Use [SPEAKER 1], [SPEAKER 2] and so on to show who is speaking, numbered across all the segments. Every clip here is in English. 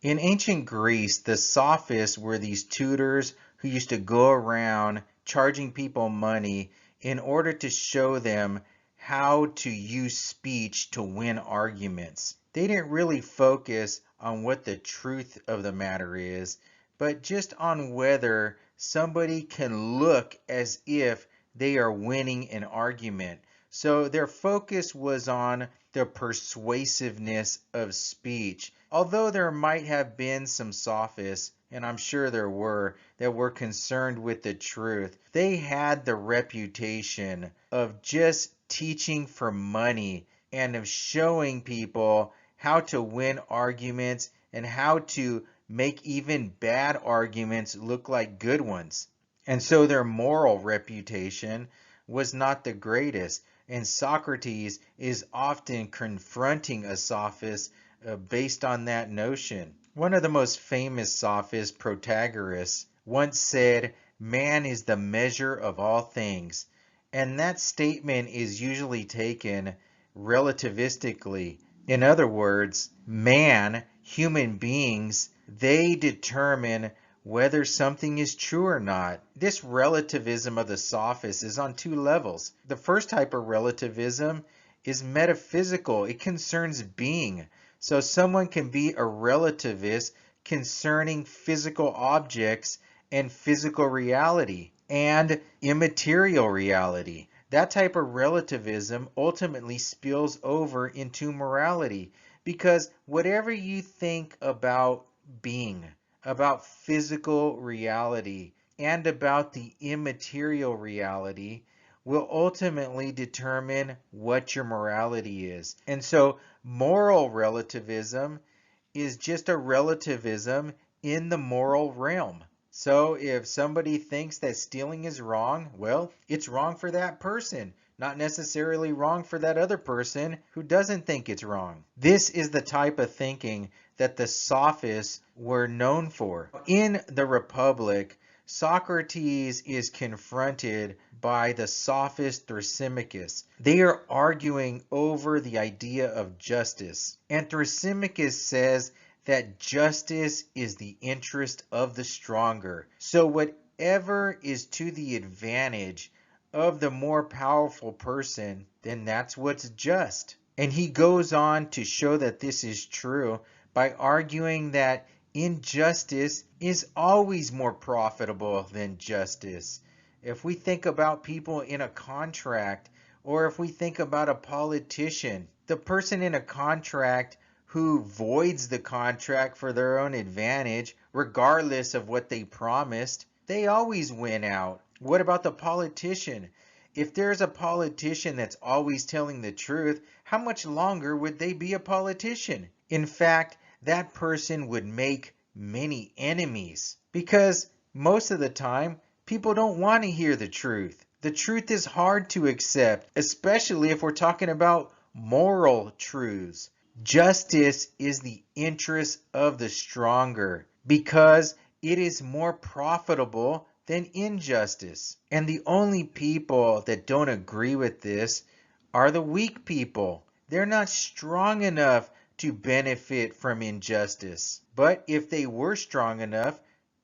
[SPEAKER 1] In ancient Greece, the Sophists were these tutors who used to go around charging people money in order to show them how to use speech to win arguments. They didn't really focus on what the truth of the matter is, but just on whether somebody can look as if they are winning an argument. So their focus was on the persuasiveness of speech. Although there might have been some sophists, and I'm sure there were, that were concerned with the truth, they had the reputation of just teaching for money and of showing people how to win arguments and how to make even bad arguments look like good ones. And so their moral reputation was not the greatest. And Socrates is often confronting a sophist based on that notion. One of the most famous sophists, Protagoras, once said, "Man is the measure of all things." And that statement is usually taken relativistically. In other words, man, human beings, they determine whether something is true or not. This relativism of the sophists is on two levels. The first type of relativism is metaphysical. It concerns being. So someone can be a relativist concerning physical objects and physical reality and immaterial reality. That type of relativism ultimately spills over into morality because whatever you think about being, about physical reality, and about the immaterial reality will ultimately determine what your morality is. And so moral relativism is just a relativism in the moral realm. So if somebody thinks that stealing is wrong, well, it's wrong for that person, not necessarily wrong for that other person who doesn't think it's wrong. This is the type of thinking that the sophists were known for. In the Republic, Socrates is confronted by the sophist Thrasymachus. They are arguing over the idea of justice. And Thrasymachus says that justice is the interest of the stronger. So whatever is to the advantage of the more powerful person, then that's what's just. And he goes on to show that this is true by arguing that injustice is always more profitable than justice. If we think about people in a contract, or if we think about a politician, the person in a contract who voids the contract for their own advantage, regardless of what they promised, they always win out. What about the politician? If there's a politician that's always telling the truth, how much longer would they be a politician? In fact, that person would make many enemies because most of the time, people don't want to hear the truth. The truth is hard to accept, especially if we're talking about moral truths. Justice is the interest of the stronger because it is more profitable than injustice. And the only people that don't agree with this are the weak people. They're not strong enough to benefit from injustice. But if they were strong enough,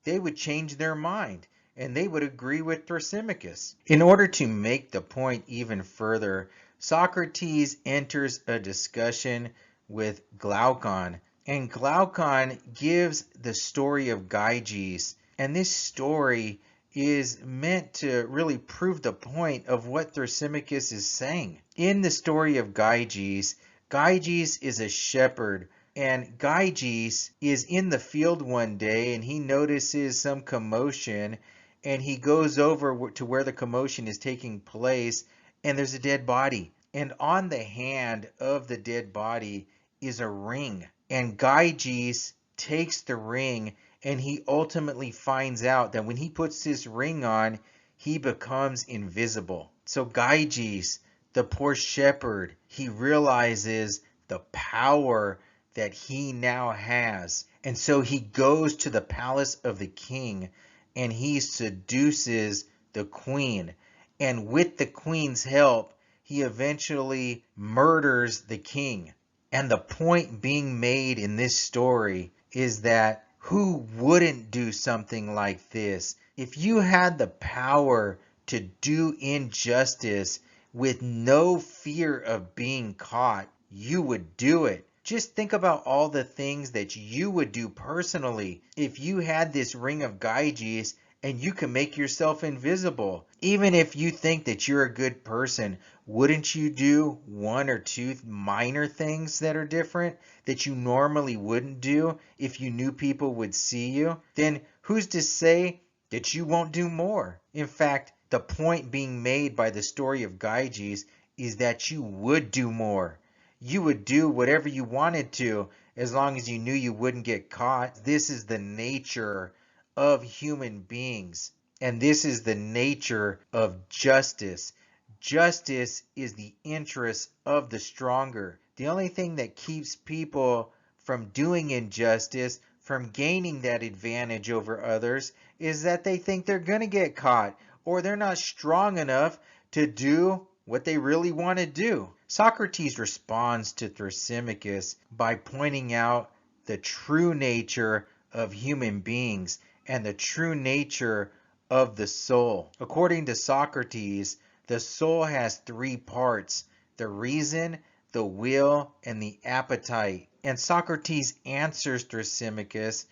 [SPEAKER 1] they would change their mind and they would agree with Thrasymachus. In order to make the point even further, Socrates enters a discussion with Glaucon, and Glaucon gives the story of Gyges, and this story is meant to really prove the point of what Thrasymachus is saying. In the story of Gyges, Gyges is a shepherd, and Gyges is in the field one day and he notices some commotion, and he goes over to where the commotion is taking place, and there's a dead body. And on the hand of the dead body is a ring. And Gyges takes the ring, and he ultimately finds out that when he puts this ring on, he becomes invisible. So Gyges, the poor shepherd, he realizes the power that he now has. And so he goes to the palace of the king and he seduces the queen. And with the queen's help, he eventually murders the king. And the point being made in this story is that who wouldn't do something like this? If you had the power to do injustice with no fear of being caught, you would do it. Just think about all the things that you would do personally if you had this ring of Gyges and you can make yourself invisible. Even if you think that you're a good person, wouldn't you do one or two minor things that are different that you normally wouldn't do if you knew people would see you? Then who's to say that you won't do more? In fact, the point being made by the story of Gyges is that you would do more. You would do whatever you wanted to as long as you knew you wouldn't get caught. This is the nature of human beings, and this is the nature of justice. Justice is the interest of the stronger. The only thing that keeps people from doing injustice, from gaining that advantage over others, is that they think they're going to get caught, or they're not strong enough to do what they really want to do. Socrates responds to Thrasymachus by pointing out the true nature of human beings and the true nature of the soul. According to Socrates, the soul has three parts: the reason, the will, and the appetite. And Socrates answers Thrasymachus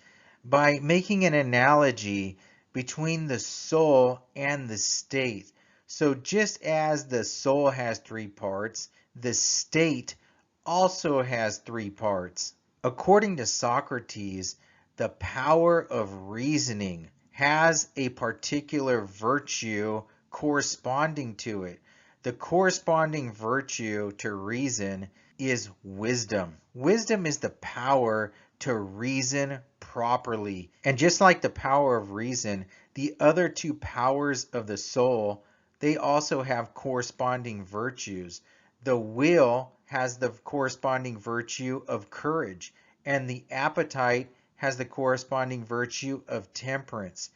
[SPEAKER 1] by making an analogy between the soul and the state. So just as the soul has three parts, the state also has three parts. According to Socrates, the power of reasoning has a particular virtue corresponding to it. The corresponding virtue to reason is wisdom. Wisdom is the power to reason properly. And just like the power of reason, the other two powers of the soul, they also have corresponding virtues. The will has the corresponding virtue of courage, and the appetite has the corresponding virtue of temperance.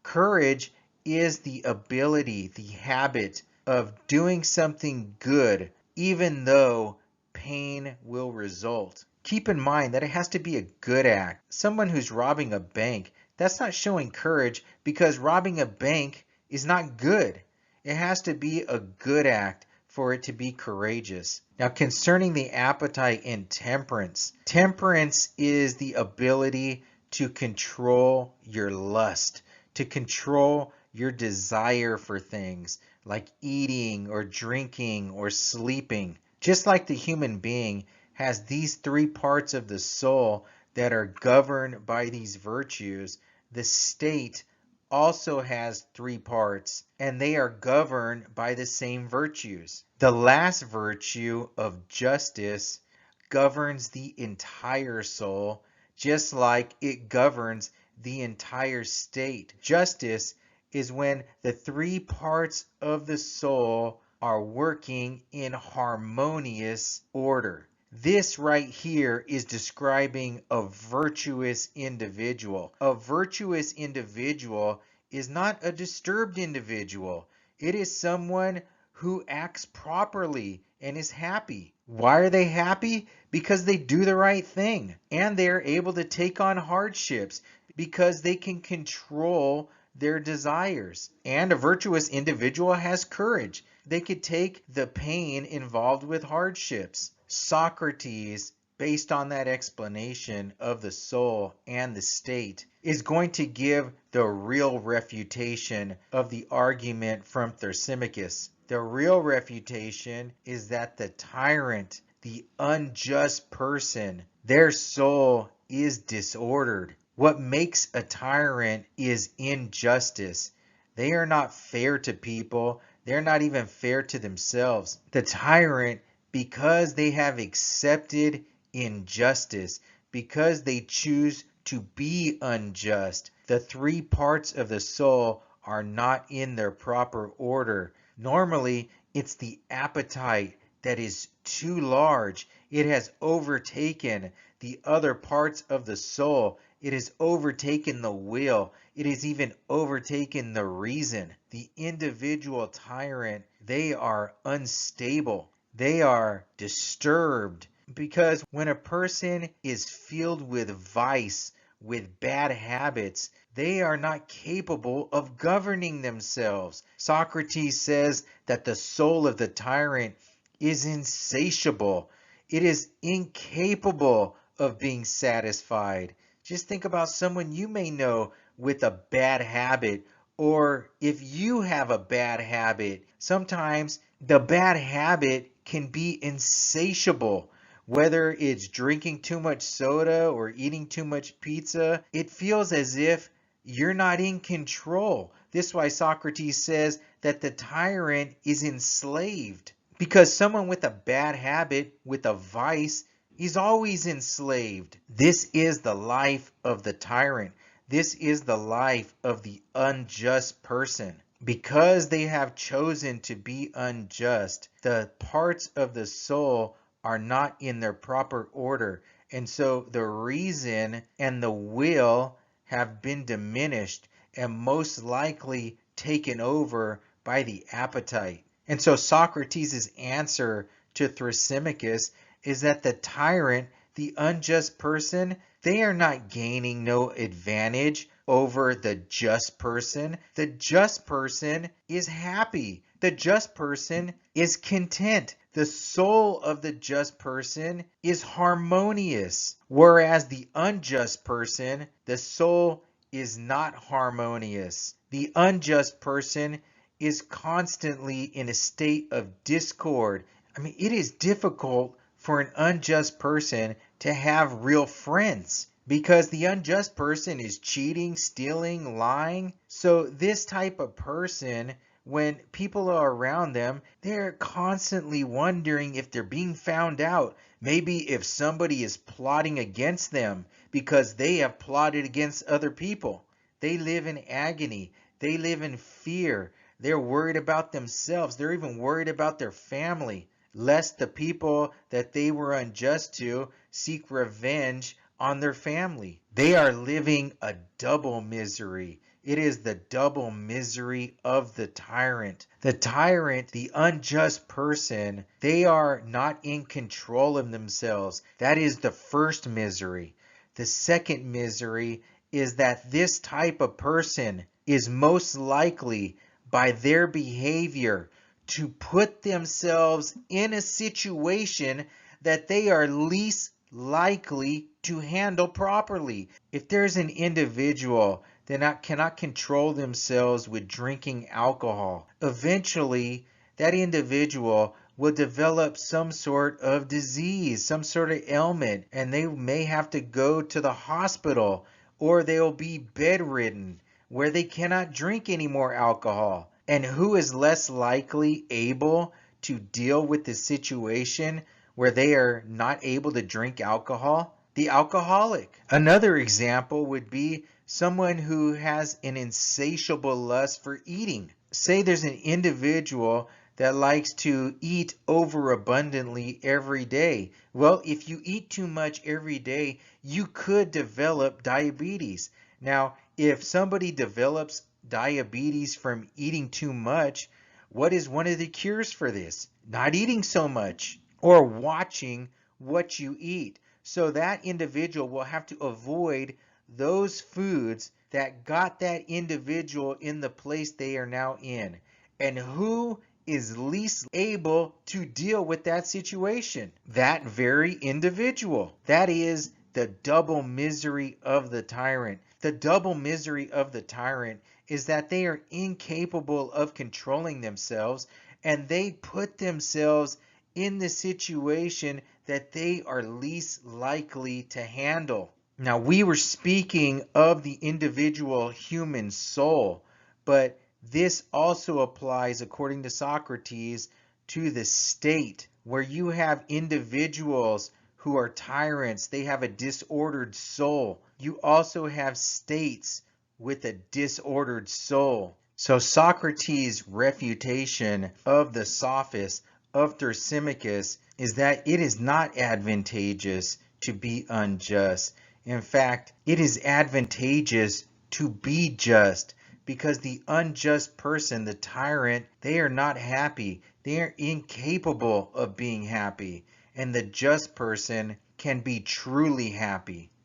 [SPEAKER 1] Courage is the ability, the habit of doing something good, even though pain will result. Keep in mind that it has to be a good act. Someone who's robbing a bank, that's not showing courage, because robbing a bank is not good. It has to be a good act for it to be courageous. Now, concerning the appetite and temperance, temperance is the ability to control your lust, to control your desire for things like eating or drinking or sleeping. Just like the human being has these three parts of the soul that are governed by these virtues, the state also has three parts, and they are governed by the same virtues. The last virtue of justice governs the entire soul, just like it governs the entire state. Justice is when the three parts of the soul are working in harmonious order. This right here is describing a virtuous individual. A virtuous individual is not a disturbed individual. It is someone who acts properly and is happy. Why are they happy? Because they do the right thing, and they are able to take on hardships because they can control their desires. And a virtuous individual has courage. They could take the pain involved with hardships. Socrates, based on that explanation of the soul and the state, is going to give the real refutation of the argument from Thrasymachus. The real refutation is that the tyrant, the unjust person, their soul is disordered. What makes a tyrant is injustice. They are not fair to people. They're not even fair to themselves. The tyrant, because they have accepted injustice, because they choose to be unjust, the three parts of the soul are not in their proper order. Normally, it's the appetite that is too large. It has overtaken the other parts of the soul. It has overtaken the will. It has even overtaken the reason. The individual tyrant, they are unstable. They are disturbed. Because when a person is filled with vice, with bad habits, they are not capable of governing themselves. Socrates says that the soul of the tyrant is insatiable. It is incapable of being satisfied. Just think about someone you may know with a bad habit, or if you have a bad habit, sometimes the bad habit can be insatiable. Whether it's drinking too much soda or eating too much pizza, it feels as if you're not in control. This is why Socrates says that the tyrant is enslaved. Because someone with a bad habit, with a vice, is always enslaved. This is the life of the tyrant. This is the life of the unjust person. Because they have chosen to be unjust, the parts of the soul are not in their proper order. And so the reason and the will have been diminished and most likely taken over by the appetite. And so Socrates' answer to Thrasymachus is that the tyrant, the unjust person, they are not gaining no advantage over the just person. The just person is happy. The just person is content. The soul of the just person is harmonious, whereas the unjust person, the soul is not harmonious. The unjust person is constantly in a state of discord. I mean, it is difficult for an unjust person to have real friends because the unjust person is cheating, stealing, lying. So this type of person, when people are around them, they're constantly wondering if they're being found out. Maybe if somebody is plotting against them because they have plotted against other people. They live in agony. They live in fear. They're worried about themselves. They're even worried about their family, lest the people that they were unjust to seek revenge on their family. They are living a double misery. It is the double misery of the tyrant. The tyrant, the unjust person, they are not in control of themselves. That is the first misery. The second misery is that this type of person is most likely, by their behavior, to put themselves in a situation that they are least likely to handle properly. If there's an individual that cannot control themselves with drinking alcohol, eventually that individual will develop some sort of disease, some sort of ailment, and they may have to go to the hospital, or they'll be bedridden where they cannot drink any more alcohol. And who is less likely able to deal with the situation where they are not able to drink alcohol? The alcoholic. Another example would be someone who has an insatiable lust for eating. Say there's an individual that likes to eat overabundantly every day. Well, if you eat too much every day, you could develop diabetes. Now, if somebody develops diabetes from eating too much, what is one of the cures for this? Not eating so much or watching what you eat. So that individual will have to avoid those foods that got that individual in the place they are now in. And who is least able to deal with that situation? That very individual. That is the double misery of the tyrant. The double misery of the tyrant is that they are incapable of controlling themselves, and they put themselves in the situation that they are least likely to handle. Now, we were speaking of the individual human soul, but this also applies, according to Socrates, to the state, where you have individuals who are tyrants. They have a disordered soul. You also have states with a disordered soul. So Socrates' refutation of the Sophists, of Thrasymachus, is that it is not advantageous to be unjust. In fact, it is advantageous to be just, because the unjust person, the tyrant, they are not happy. They are incapable of being happy. and the just person can be truly happy.